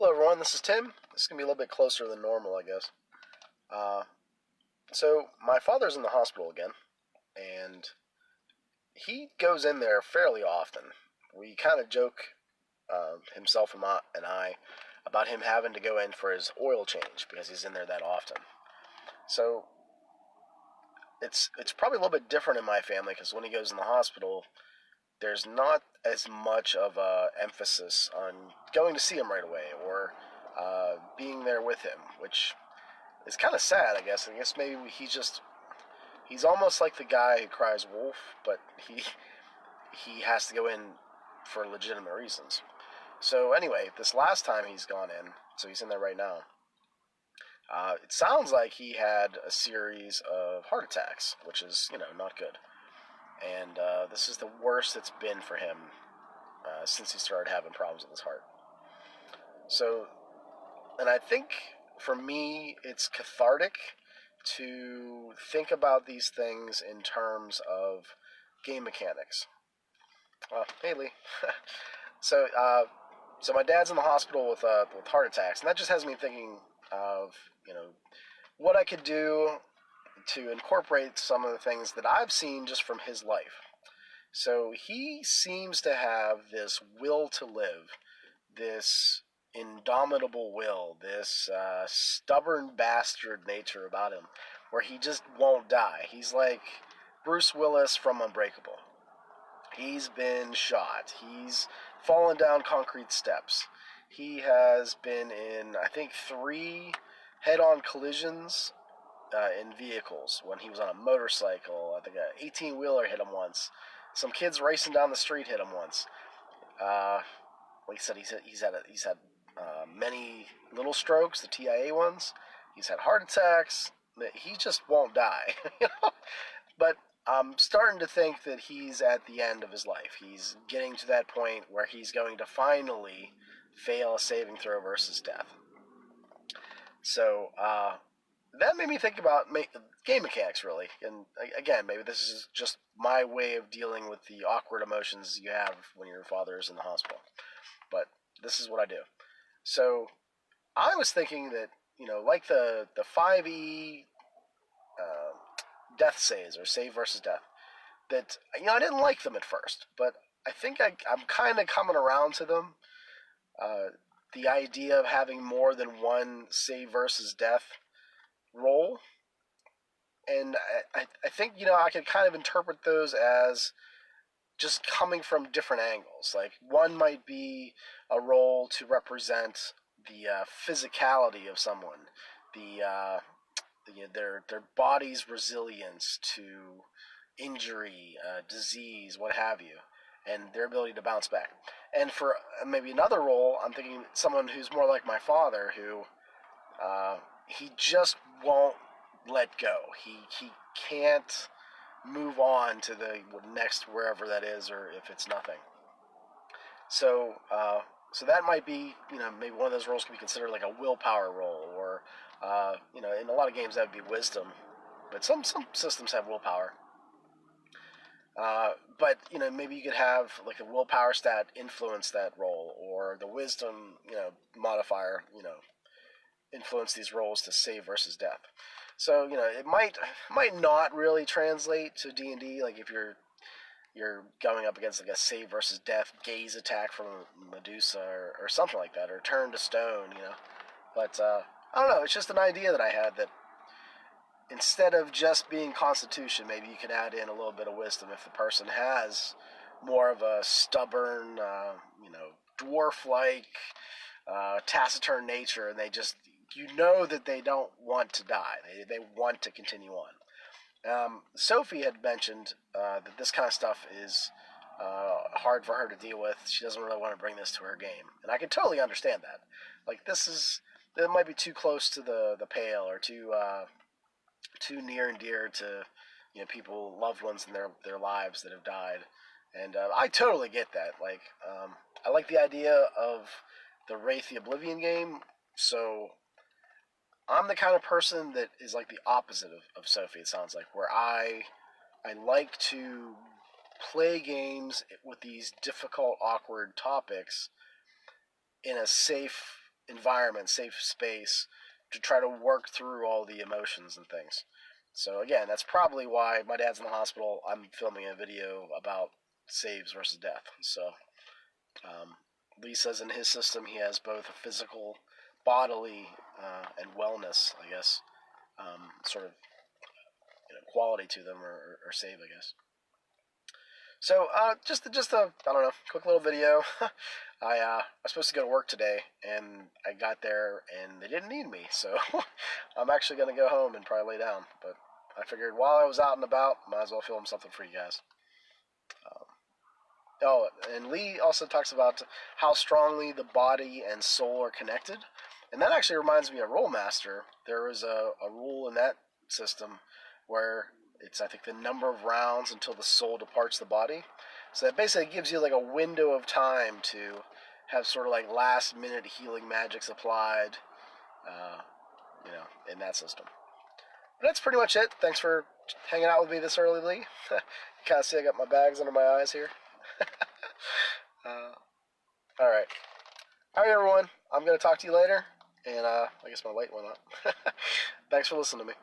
Hello everyone, this is Tim. This is going to be a little bit closer than normal, I guess. Uh, so, my father's in the hospital again, and he goes in there fairly often. We kind of joke, himself and I, about him having to go in for his oil change because he's in there that often. So, it's probably a little bit different in my family because when he goes in the hospital, there's not as much of a emphasis on going to see him right away or being there with him, which is kind of sad, I guess. I guess maybe he's almost like the guy who cries wolf, but he has to go in for legitimate reasons. So anyway, this last time he's gone in, so he's in there right now. It sounds like he had a series of heart attacks, which is, not good. And this is the worst it's been for him since he started having problems with his heart. So, and I think for me, it's cathartic to think about these things in terms of game mechanics. Hey Lee. so, so my dad's in the hospital with heart attacks, and that just has me thinking of what I could do to incorporate some of the things that I've seen just from his life. So he seems to have this will to live, this indomitable will, this stubborn bastard nature about him, where he just won't die. He's like Bruce Willis from Unbreakable. He's been shot. He's fallen down concrete steps. He has been in, I think, 3 head-on collisions in vehicles. When he was on a motorcycle, I think an 18-wheeler hit him once. Some kids racing down the street hit him once. Like I said, he's had many little strokes, the TIA ones. He's had heart attacks. He just won't die. But I'm starting to think that he's at the end of his life. He's getting to that point where he's going to finally fail a saving throw versus death. So, that made me think about game mechanics, really. And again, maybe this is just my way of dealing with the awkward emotions you have when your father is in the hospital. But this is what I do. So I was thinking that, like the 5e death saves, or save versus death, that, I didn't like them at first, but I think I'm kind of coming around to them. The idea of having more than one save versus death role. And I think, I could kind of interpret those as just coming from different angles. Like, one might be a role to represent the physicality of someone, their body's resilience to injury, disease, what have you, and their ability to bounce back. And for maybe another role, I'm thinking someone who's more like my father, who he just won't let go. He can't move on to the next wherever that is, or if it's nothing. So so that might be, maybe one of those roles could be considered like a willpower role, or in a lot of games that would be wisdom, but some systems have willpower. But maybe you could have like a willpower stat influence that role, or the wisdom modifier influence these roles to save versus death. So it might not really translate to D&D. Like if you're going up against like a save versus death gaze attack from Medusa, or something like that, or turn to stone. But I don't know. It's just an idea that I had, that instead of just being Constitution, maybe you can add in a little bit of wisdom if the person has more of a stubborn, dwarf-like, taciturn nature, and they just, that they don't want to die. They want to continue on. Sophie had mentioned that this kind of stuff is hard for her to deal with. She doesn't really want to bring this to her game, and I can totally understand that. Like, that might be too close to the pale, or too near and dear to people, loved ones in their lives that have died, and I totally get that. Like, I like the idea of the Wraith the Oblivion game, so I'm the kind of person that is like the opposite of Sophie, it sounds like, where I like to play games with these difficult, awkward topics in a safe environment, safe space to try to work through all the emotions and things. So again, that's probably why my dad's in the hospital. I'm filming a video about saves versus death. So Lee says in his system he has both a physical, bodily, and wellness, I guess, sort of quality to them, or save, I guess. So just a I don't know, quick little video. I was supposed to go to work today, and I got there and they didn't need me, so I'm actually gonna go home and probably lay down. But I figured while I was out and about, might as well film something for you guys. Oh, and Lee also talks about how strongly the body and soul are connected. And that actually reminds me of Rollmaster. There was a rule in that system where it's, I think, the number of rounds until the soul departs the body. So that basically gives you like a window of time to have sort of like last minute healing magics applied, in that system. But that's pretty much it. Thanks for hanging out with me this early, Lee. You kind of see I got my bags under my eyes here. All right. All right, everyone. I'm going to talk to you later. And I guess my light went up. Thanks for listening to me.